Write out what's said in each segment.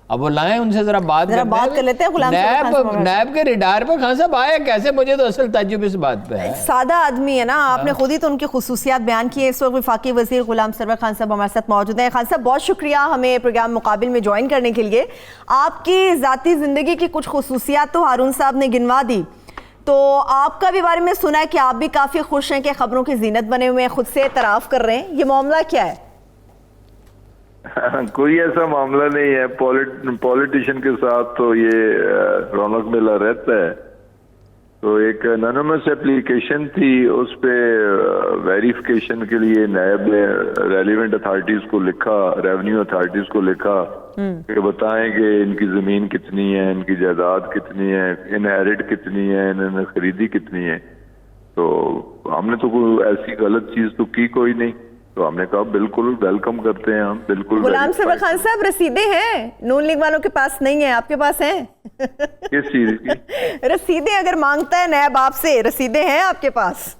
اب وہ لائیں ان سے ذرا بات کر لیتے ہیں. غلام صاحب نیب کے ریڈار پہ خان صاحب آئے کیسے؟ مجھے تو اصل تعجب اس بات پہ ہے. سادہ آدمی ہے نا, آپ نے خود ہی تو ان کی خصوصیات بیان کی ہیں. اس وقت وفاقی وزیر غلام سرور خان صاحب ہمارے ساتھ موجود ہیں. خان صاحب بہت شکریہ ہمیں پروگرام مقابل میں جوائن کرنے کے لیے. آپ کی ذاتی زندگی کی کچھ خصوصیات تو ہارون صاحب نے گنوا دی, تو آپ کا بھی بارے میں سنا ہے کہ آپ بھی کافی خوش ہیں کہ خبروں کی زینت بنے ہوئے ہیں, خود سے اعتراف کر رہے ہیں. یہ معاملہ کیا ہے؟ کوئی ایسا معاملہ نہیں ہے. پولیٹیشین کے ساتھ تو یہ رونق میلہ رہتا ہے. تو ایک انانیمس اپلیکیشن تھی, اس پہ ویریفیکیشن کے لیے نیب نے ریلیونٹ اتھارٹیز کو لکھا, ریونیو اتھارٹیز کو لکھا کہ بتائیں کہ ان کی زمین کتنی ہے, ان کی جائیداد کتنی ہے, انہیرٹ کتنی ہے, انہوں نے خریدی کتنی ہے. تو ہم نے تو کوئی ایسی غلط چیز تو کی کوئی نہیں, تو ہم نے کہا بالکل ویلکم کرتے ہیں ہم. بالکل. غلام سرور خان صاحب رسیدیں ہیں نون لیگ والوں کے پاس نہیں ہیں, آپ کے پاس ہیں؟ کس چیز کی رسیدیں اگر مانگتا ہے نیب آپ سے, رسیدیں ہیں آپ کے پاس؟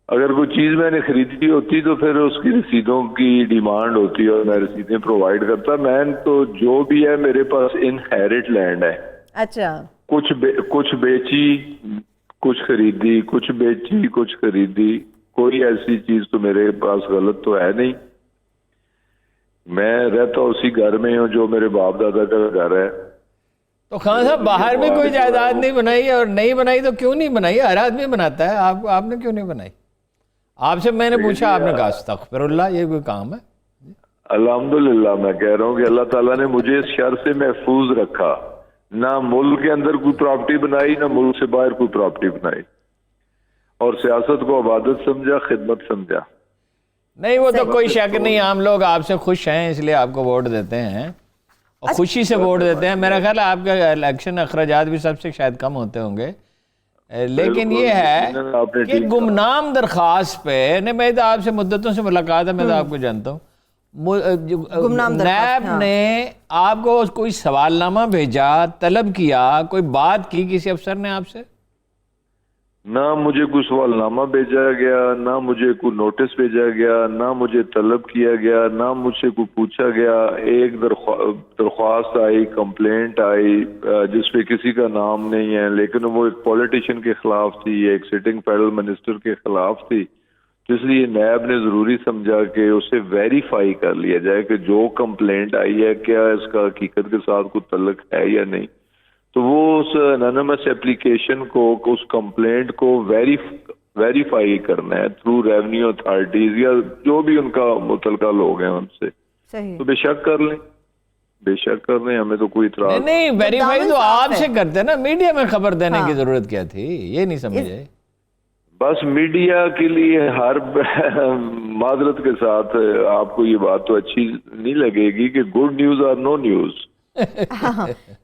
اگر کوئی چیز میں نے خریدی ہوتی تو پھر اس کی رسیدوں کی ڈیمانڈ ہوتی اور میں رسیدیں پرووائڈ کرتا. میں تو جو بھی ہے میرے پاس انہیرٹ لینڈ ہے. اچھا. کچھ بیچی, کچھ خریدی, کچھ بیچی, کچھ خریدی. کوئی ایسی چیز تو میرے پاس غلط تو ہے نہیں. میں رہتا اسی گھر میں ہوں جو میرے باپ دادا کا گھر ہے. تو خان صاحب باہر بھی کوئی جائیداد نہیں بنائی, اور نہیں بنائی تو کیوں نہیں بنائی؟ ہر آدمی بناتا ہے, آپ نے کیوں نہیں بنائی؟ آپ سے میں نے پوچھا, آپ نے کہا استغفر اللہ, یہ کوئی کام ہے؟ الحمدللہ میں کہہ رہا ہوں کہ اللہ تعالیٰ نے مجھے اس شر سے محفوظ رکھا. نہ ملک کے اندر کوئی پراپرٹی بنائی, نہ ملک سے باہر کوئی پراپرٹی بنائی, اور سیاست کو عبادت سمجھا, خدمت سمجھا. نہیں وہ تو کوئی شک نہیں, عام لوگ آپ سے خوش ہیں اس لیے آپ کو ووٹ دیتے ہیں, اور خوشی سے ووٹ دیتے ہیں. میرا خیال ہے آپ کے الیکشن اخراجات بھی سب سے شاید کم ہوتے ہوں گے. لیکن یہ ہے کہ گمنام درخواست پہ, میں تو آپ سے مدتوں سے ملاقات ہے, میں تو آپ کو جانتا ہوں, نیب نے آپ کو کوئی سوال نامہ بھیجا, طلب کیا, کوئی بات کی کسی افسر نے آپ سے؟ نہ مجھے کوئی سوال نامہ بھیجا گیا, نہ مجھے کوئی نوٹس بھیجا گیا, نہ مجھے طلب کیا گیا, نہ مجھ سے کوئی پوچھا گیا. ایک درخواست آئی, کمپلینٹ آئی جس پہ کسی کا نام نہیں ہے, لیکن وہ ایک پولیٹیشین کے خلاف تھی, ایک سٹنگ فیڈرل منسٹر کے خلاف تھی. تو اس لیے نیب نے ضروری سمجھا کہ اسے ویریفائی کر لیا جائے کہ جو کمپلینٹ آئی ہے کیا اس کا حقیقت کے ساتھ کوئی تعلق ہے یا نہیں. تو وہ اس انانیمس اپلیکیشن کو, اس کمپلینٹ کو ویریفائی کرنا ہے تھرو ریونیو اتھارٹیز یا جو بھی ان کا متعلقہ لوگ ہیں ان سے. تو بے شک کر لیں, بے شک کر لیں, ہمیں تو کوئی اعتراض نہیں. ویریفائی تو آپ سے کرتے ہیں نا, میڈیا میں خبر دینے کی ضرورت کیا تھی, یہ نہیں سمجھے؟ بس میڈیا کے لیے ہر معذرت کے ساتھ آپ کو یہ بات تو اچھی نہیں لگے گی کہ گڈ نیوز اور نو نیوز.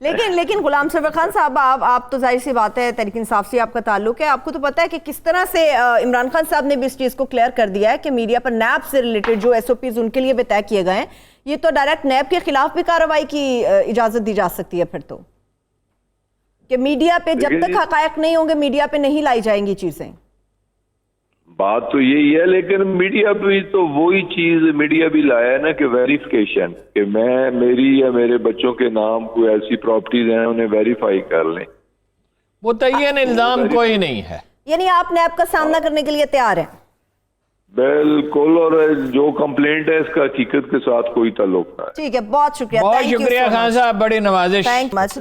لیکن غلام سرور خان صاحب, آپ تو ظاہر سی بات ہے تحریک انصاف سے آپ کا تعلق ہے, آپ کو تو پتا ہے کہ کس طرح سے عمران خان صاحب نے بھی اس چیز کو کلیئر کر دیا ہے کہ میڈیا پر نیب سے ریلیٹڈ جو ایس او پیز ان کے لیے بھی طے کیے گئے ہیں, یہ تو ڈائریکٹ نیب کے خلاف بھی کارروائی کی اجازت دی جا سکتی ہے پھر تو, کہ میڈیا پہ جب تک حقائق نہیں ہوں گے میڈیا پہ نہیں لائی جائیں گی چیزیں. بات تو یہی ہے, لیکن میڈیا بھی تو وہی چیز میڈیا بھی لایا ہے نا کہ ویریفیکیشن, کہ میری یا میرے بچوں کے نام کوئی ایسی پراپرٹیز ہیں انہیں ویریفائی کر لیں. متعین الزام کوئی نہیں ہے, یعنی آپ نیب کا سامنا کرنے کے لیے تیار ہیں؟ بالکل, اور جو کمپلینٹ ہے اس کا حقیقت کے ساتھ کوئی تعلق نہ ہے. ٹھیک ہے, بہت شکریہ. بہت شکریہ خان صاحب, بڑی نوازش.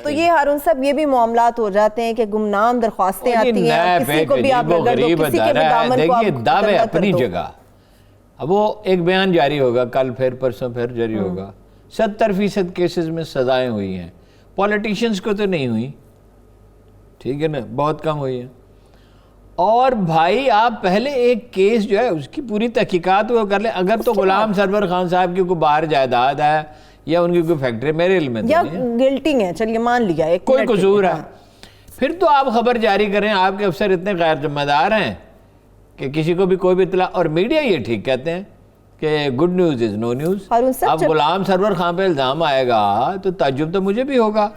تو یہ ہارون صاحب یہ بھی معاملات ہو جاتے ہیں کہ گمنام درخواستیں آتی ہیں, کسی کو بھی آپ غریب دیکھیے دعوے اپنی جگہ. اب وہ ایک بیان جاری ہوگا کل, پھر پرسوں پھر جاری ہوگا. 70% کیسز میں سزائیں ہوئی ہیں, پولیٹیشنز کو تو نہیں ہوئی, ٹھیک ہے نا, بہت کم ہوئی ہیں. اور بھائی آپ پہلے ایک کیس جو ہے اس کی پوری تحقیقات وہ کر لیں. اگر تو غلام سرور خان صاحب کی کوئی باہر جائیداد ہے یا ان کی کوئی فیکٹری, میرے علم میں یا گلٹی ہے, چلیے مان لیا ایک کوئی قصور ہے, پھر تو آپ خبر جاری کریں. آپ کے افسر اتنے غیر ذمہ دار ہیں کہ کسی کو بھی کوئی بھی اطلاع, اور میڈیا یہ ٹھیک کہتے ہیں کہ good news is no news. اب غلام سرور خان پہ الزام آئے گا تو تعجب تو مجھے بھی ہوگا.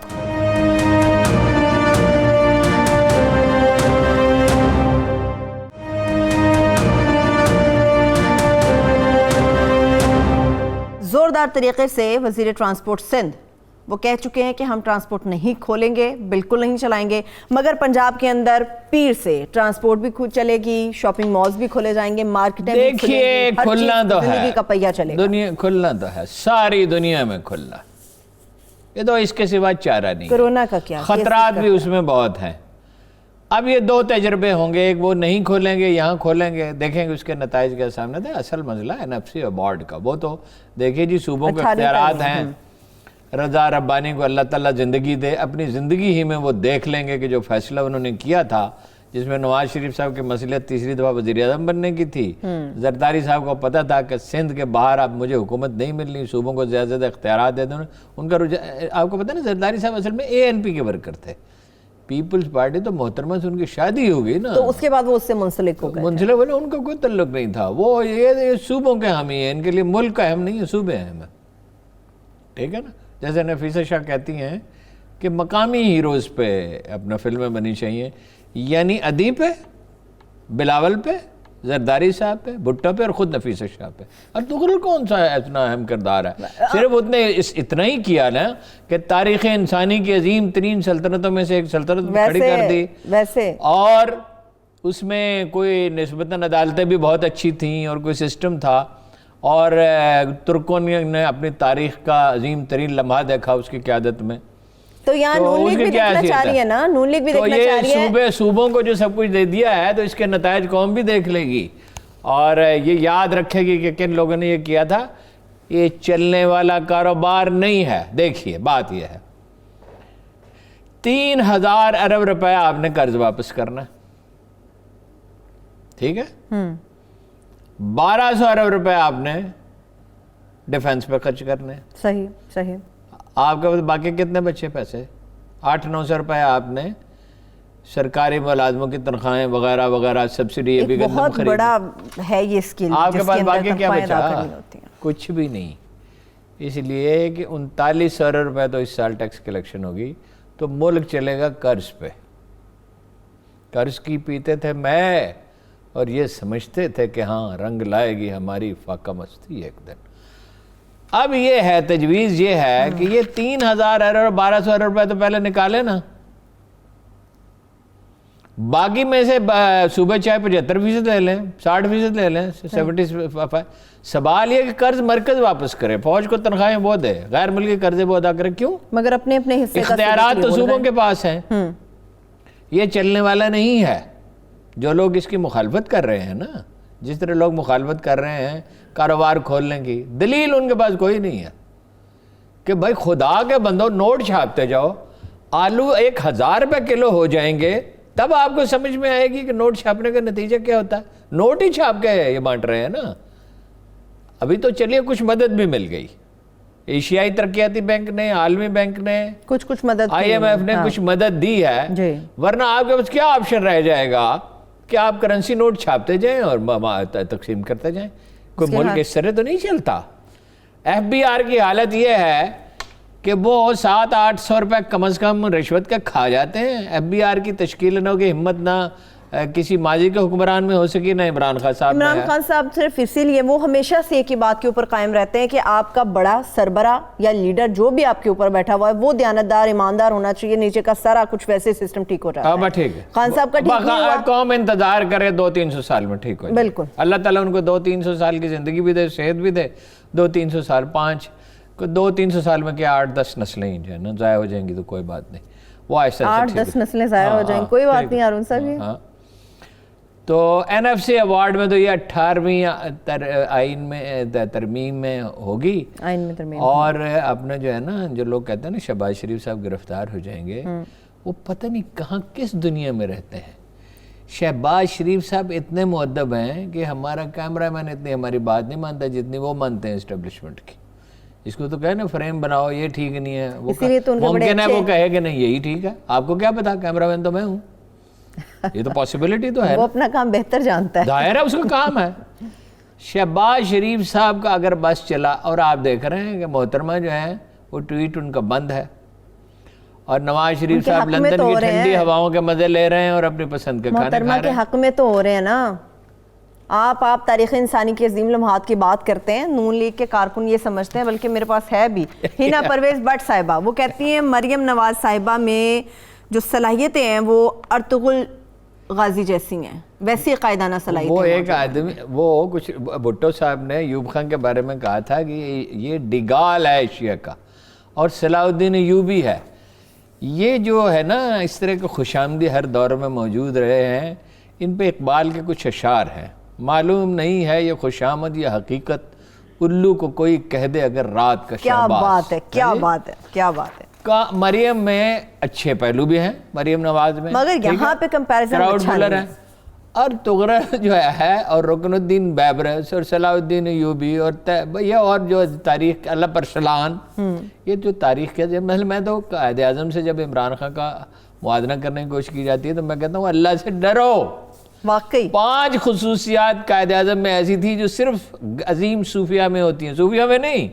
زوردار طریقے سے وزیر ٹرانسپورٹ سندھ وہ کہہ چکے ہیں کہ ہم ٹرانسپورٹ نہیں کھولیں گے، بالکل نہیں چلائیں گے، مگر پنجاب کے اندر پیر سے ٹرانسپورٹ بھی خود چلے گی، شاپنگ مالز بھی کھولے جائیں گے، مارکیٹیں بھی کھلیں گی، دیکھیے کھلنا تو ہے، زندگی کا پہیہ چلے گا، دنیا کھلنا تو ہے، ساری دنیا میں کھلنا، یہ تو اس کے سوا چارہ نہیں، کرونا کا کیا خطرات بھی اس میں بہت ہیں۔ اب یہ دو تجربے ہوں گے، ایک وہ نہیں کھولیں گے، یہاں کھولیں گے، دیکھیں گے اس کے نتائج کے سامنے تھے۔ اصل مسئلہ ہے NFC اور بورڈ کا، وہ تو دیکھیے جی صوبوں کے اختیارات ہیں، رضا ربانی کو اللہ تعالیٰ زندگی دے، اپنی زندگی ہی میں وہ دیکھ لیں گے کہ جو فیصلہ انہوں نے کیا تھا، جس میں نواز شریف صاحب کی مصلیت تیسری دفعہ وزیر اعظم بننے کی تھی، زرداری صاحب کو پتہ تھا کہ سندھ کے باہر اب مجھے حکومت نہیں ملنی، صوبوں کو زیادہ زیادہ اختیارات دے دیں، ان کا آپ کو پتہ نا زرداری صاحب اصل میں ANP کے ورکر تھے، پیپلز پارٹی تو محترمہ سے ان کی شادی ہو گئی نا، تو اس کے بعد وہ اس سے منسلک ہو گئے، منسلک ہونے ان کا کوئی تعلق نہیں تھا، وہ یہ صوبوں کے حامی ہیں، ان کے لیے ملک کا اہم نہیں ہے، صوبے اہم ہیں، ٹھیک ہے نا۔ جیسے نفیسہ شاہ کہتی ہیں کہ مقامی ہیروز پہ اپنا فلمیں بنی چاہیے، یعنی ادیب پہ، بلاول پہ، زرداری صاحب پہ، بھٹو پہ اور خود نفیسہ شاہ پہ، اور تغرل کون سا اتنا اہم کردار ہے؟ صرف اتنا ہی کیا نا کہ تاریخ انسانی کی عظیم ترین سلطنتوں میں سے ایک سلطنت کھڑی کر دی، ویسے اور اس میں کوئی نسبتاً عدالتیں بھی بہت اچھی تھیں اور کوئی سسٹم تھا، اور ترکوں نے اپنی تاریخ کا عظیم ترین لمحہ دیکھا اس کی قیادت میں۔ تو یہاں نون لیگ بھی دیکھنا چاہ رہی ہے نا، نون لیگ بھی دیکھنا چاہ رہی ہے، تو یہ صوبوں کو جو سب کچھ دے دیا ہے تو اس کے نتائج قوم بھی دیکھ لے گی، اور یہ یاد رکھے گی کہ کن لوگوں نے یہ کیا تھا۔ یہ چلنے والا کاروبار نہیں ہے۔ دیکھیے بات یہ ہے، 3000 ارب روپے آپ نے قرض واپس کرنا، ٹھیک ہے، 1200 ارب روپے آپ نے ڈیفنس پہ خرچ کرنے، صحیح صحیح، آپ کے باقی کتنے بچے پیسے؟ 800-900 روپے آپ نے سرکاری ملازموں کی تنخواہیں وغیرہ وغیرہ سبسڈی، یہ بھی بہت بڑا ہے یہ اسکل، آپ کے پاس باقی کیا بچا؟ ہوتی ہیں کچھ بھی نہیں، اس لیے کہ 39 ارب روپے تو اس سال ٹیکس کلیکشن ہوگی، تو ملک چلے گا قرض پہ۔ قرض کی پیتے تھے میں، اور یہ سمجھتے تھے کہ ہاں رنگ لائے گی ہماری فاقہ مستی ایک دن۔ اب یہ ہے تجویز، یہ ہے کہ یہ 3000 ارب اور 1200 ارب روپے تو پہلے نکالے نا، باقی میں سے صوبے چاہے 75% لے لیں، 60% لے لیں، 75۔ سوال یہ کہ قرض مرکز واپس کرے، فوج کو تنخواہیں وہ دے، غیر ملکی قرضے وہ ادا کرے، کیوں؟ مگر اپنے اپنے حصے کا اختیارات تو صوبوں کے پاس ہیں، یہ چلنے والا نہیں ہے۔ جو لوگ اس کی مخالفت کر رہے ہیں نا، جس طرح لوگ مخالفت کر رہے ہیں کاروبار کھولنے کی، دلیل ان کے پاس کوئی نہیں ہے کہ بھائی خدا کے بندو نوٹ چھاپتے جاؤ، آلو 1000 روپے کلو ہو جائیں گے، تب آپ کو سمجھ میں آئے گی کہ نوٹ چھاپنے کا نتیجہ کیا ہوتا ہے۔ نوٹ ہی چھاپ کے یہ بانٹ رہے ہیں نا۔ ابھی تو چلیے کچھ مدد بھی مل گئی، ایشیائی ترقیاتی بینک نے، عالمی بینک نے، کچھ مدد، IMF نے کچھ مدد دی ہے، ورنہ آپ کے پاس کیا آپشن رہ جائے گا کہ آپ کرنسی نوٹ چھاپتے جائیں اور تقسیم کرتے جائیں؟ کوئی ملک اس طرح تو نہیں چلتا۔ FBR کی حالت یہ ہے کہ وہ 700-800 روپے کم از کم رشوت کے کھا جاتے ہیں۔ FBR کی تشکیل نہ کی ہمت نہ کسی ماضی کے حکمران میں ہو سکی، نہ عمران خان صاحب میں ہے۔ عمران خان صاحب صرف اسی لیے وہ ہمیشہ سے ایک ہی بات کے اوپر قائم رہتے ہیں کہ آپ کا بڑا سربراہ یا لیڈر جو بھی آپ کے اوپر بیٹھا ہوا ہے وہ دیانتدار، ایماندار ہونا چاہیے، نیچے کا سارا کچھ ویسے سسٹم ٹھیک ہو جاتا ہے۔ ٹھیک ہے، خان صاحب کا ٹھیک نہیں ہوا، قوم انتظار کرے 200-300 سال میں ٹھیک ہو جائے۔ بالکل، اللہ تعالیٰ ان کو 200-300 سال کی زندگی بھی دے، صحت بھی دے، 200-300 سال، 200-300 سال میں کیا 8-10 نسلیں ہی جو ہے نا ضائع ہو جائیں گی تو کوئی بات نہیں، وہ ایسا 8-10 نسلیں ضائع ہو جائیں، کوئی بات نہیں ہارون صاحب۔ تو NFC ایوارڈ میں تو یہ 18ویں آئین میں ترمیم میں ہوگی، آئین میں ترمیم، اور اپنے جو ہے نا جو لوگ کہتے ہیں نا شہباز شریف صاحب گرفتار ہو جائیں گے، وہ پتہ نہیں کہاں کس دنیا میں رہتے ہیں۔ شہباز شریف صاحب اتنے مؤدب ہیں کہ ہمارا کیمرہ مین اتنی ہماری بات نہیں مانتا جتنی وہ مانتے ہیں اسٹیبلشمنٹ کی۔ اس کو تو کہے نا فریم بناؤ، یہ ٹھیک نہیں ہے، وہ ممکن ہے وہ کہے کہ نہیں یہی ٹھیک ہے، آپ کو کیا پتا، کیمرہ مین تو میں ہوں، یہ تو پاسبلٹی تو ہے، وہ اپنا کام بہتر جانتا ہے، ظاہر ہے اس کا کام ہے۔ شہباز شریف صاحب کا اگر بس چلا، اور آپ دیکھ رہے ہیں کہ محترمہ جو ہے وہ ٹویٹ ان کا بند ہے، اور نواز شریف صاحب لندن کی ٹھنڈی ہواؤں کے مزے لے رہے ہیں اور اپنی پسند کے کھانے کھا رہے ہیں۔ محترمہ کے حق میں تو ہو رہے ہیں نا، آپ تاریخ انسانی کے عظیم لمحات کی بات کرتے ہیں، نون لیگ کے کارکن یہ سمجھتے ہیں، بلکہ میرے پاس ہے بھی ہینا پرویز بٹ صاحبہ، وہ کہتی ہیں مریم نواز صاحبہ میں جو صلاحیتیں ہیں وہ ارطغرل غازی جیسی ہیں، ویسی قائدانہ صلاحیتیں۔ وہ ایک آدمی، وہ کچھ بھٹو صاحب نے ایوب خان کے بارے میں کہا تھا کہ یہ ڈگال ہے ایشیا کا، اور صلاح الدین ایوبی ہے۔ یہ جو ہے نا اس طرح کے خوش آمدی ہر دور میں موجود رہے ہیں، ان پہ اقبال کے کچھ اشعار ہیں، معلوم نہیں ہے یہ خوش آمد یہ حقیقت، الو کو کوئی کہہ دے اگر رات کا کیا شہباز۔ بات ہے، کیا بات ہے، کیا بات ہے۔ مریم میں اچھے پہلو بھی ہیں، مریم نواز میں، مگر یہاں پہ کمپیریزن اچھا نہیں ہے۔ اور تغرل جو ہے اور رکن الدین بیبرس اور صلاح الدین ایوبی اور یہ اور جو تاریخ اللہ پرسلان، یہ جو تاریخ کے مثلا میں تو قائد اعظم سے جب عمران خان کا موازنہ کرنے کی کوشش کی جاتی ہے تو میں کہتا ہوں اللہ سے ڈرو۔ واقعی 5 خصوصیات قائد اعظم میں ایسی تھی جو صرف عظیم صوفیہ میں ہوتی ہیں، صوفیہ میں نہیں۔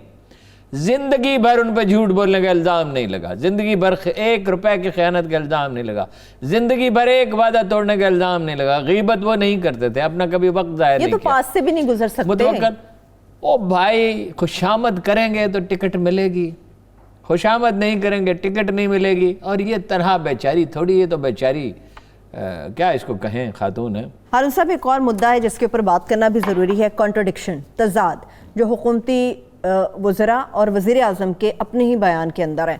زندگی بھر ان پہ جھوٹ بولنے کا الزام نہیں لگا، زندگی بھر 1 روپے کی خیانت کا الزام نہیں لگا، زندگی بھر ایک وعدہ توڑنے کا الزام نہیں لگا، غیبت وہ نہیں کرتے تھے، اپنا کبھی وقت ضائع نہیں یہ تو کیا۔ پاس سے بھی نہیں گزر سکتے۔ او بھائی خوشامد کریں گے تو ٹکٹ ملے گی، خوشامد نہیں کریں گے ٹکٹ نہیں ملے گی، اور یہ طرح بیچاری تھوڑی، یہ تو بیچاری کیا اس کو کہیں خاتون ہے۔ ہارون صاحب ایک اور مدعا ہے جس کے اوپر بات کرنا بھی ضروری ہے، کنٹرڈکشن، تضاد جو حکومتی وزراء اور وزیر اعظم کے اپنے ہی بیان کے اندر ہیں۔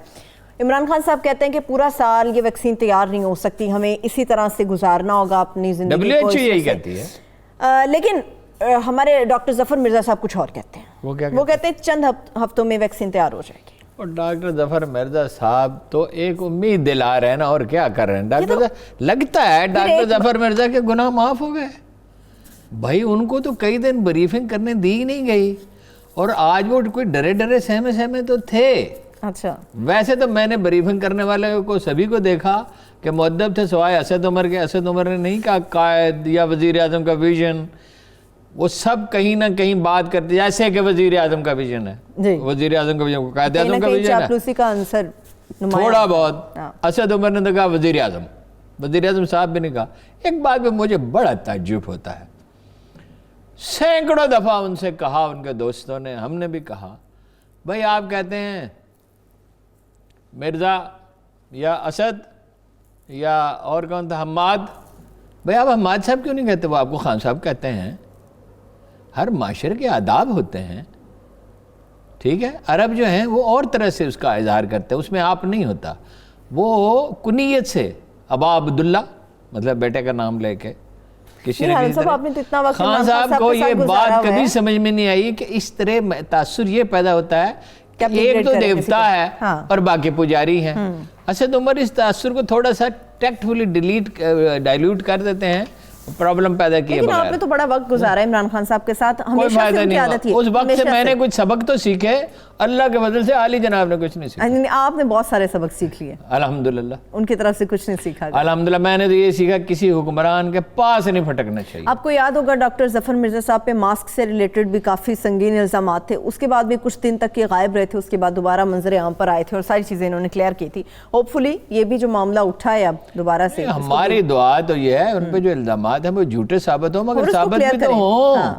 عمران خان صاحب کہتے ہیں کہ پورا سال یہ ویکسین تیار نہیں ہو سکتی، ہمیں اسی طرح سے گزارنا ہوگا اپنی زندگی کو۔ WHO یہی کہتی ہے، لیکن ہمارے ڈاکٹر ظفر مرزا صاحب کچھ اور کہتے ہیں، وہ کہتے ہیں چند ہفتوں میں ویکسین تیار ہو جائے گی۔ اور ڈاکٹر ظفر مرزا صاحب تو ایک امید دلا رہے ہیں نا، اور کیا کر رہے ہیں؟ لگتا ہے ڈاکٹر ظفر مرزا کے گناہ معاف ہو گئے بھائی، ان کو تو کئی دن بریفنگ کرنے دی نہیں گئی، اور آج وہ کوئی ڈرے سہمے تو تھے۔ اچھا، ویسے تو میں نے بریفنگ کرنے والے کو سبھی کو دیکھا کہ مؤدب تھے سوائے اسد عمر کے۔ اسد عمر نے نہیں کہا قائد یا وزیر اعظم کا ویژن، وہ سب کہیں نہ کہیں بات کرتے جیسے کہ وزیر اعظم کا ویژن ہے، وزیر اعظم کا ویژن، قائد اعظم کا ویژن ہے، چاپلوسی کا عنصر تھوڑا بہت۔ اسد عمر نے تو کہا وزیر اعظم صاحب بھی نے کہا۔ ایک بات پہ مجھے بڑا تعجب ہوتا ہے، سینکڑوں دفعہ ان سے کہا، ان کے دوستوں نے، ہم نے بھی کہا، بھائی آپ کہتے ہیں مرزا یا اسد یا اور کون تھا، حماد، بھائی آپ حماد صاحب کیوں نہیں کہتے؟ وہ آپ کو خان صاحب کہتے ہیں۔ ہر معاشرے کے آداب ہوتے ہیں، ٹھیک ہے؟ عرب جو ہیں وہ اور طرح سے اس کا اظہار کرتے ہیں، اس میں آپ نہیں ہوتا، وہ کنیت سے ابا عبداللہ مطلب بیٹے کا نام لے کے کسی نے خان صاحب کو یہ بات کبھی سمجھ میں نہیں آئی کہ اس طرح تاثر یہ پیدا ہوتا ہے کہ ایک تو دیوتا ہے اور باقی پجاری ہیں۔ اسد عمر اس تاثر کو تھوڑا سا ٹیکٹفلی ڈائلیوٹ کر دیتے ہیں، پرابلم پیدا کیے لیکن آپ نے تو بڑا وقت گزارا ہے عمران خان صاحب کے ساتھ، کوئی فائدہ نہیں ہوا۔ اس وقت سے میں نے کچھ سبق تو سیکھے، اللہ کے فضل سے عالی جناب نے کچھ نہیں سیکھا۔ آپ نے بہت سارے سبق سیکھ لیے الحمدللہ، ان کی طرف سے کچھ نہیں سیکھا۔ الحمدللہ میں نے تو یہ سیکھا کسی حکمران کے پاس نہیں پھٹکنا چاہیے۔ آپ کو یاد ہوگا ڈاکٹر ظفر مرزا صاحب پہ ماسک سے ریلیٹڈ بھی کافی سنگین الزامات تھے، اس کے بعد بھی کچھ دن تک یہ غائب رہے تھے، اس کے بعد دوبارہ منظر عام پر آئے تھے اور ساری چیزیں انہوں نے کلیئر کی تھی۔ ہوپ فلی یہ بھی جو معاملہ اٹھا ہے اب دوبارہ سے، ہماری دعا تو یہ ہے ان پہ جو الزامات ہیں وہ جھوٹے ثابت ہوں، مگر ثابت بھی تو ہوں۔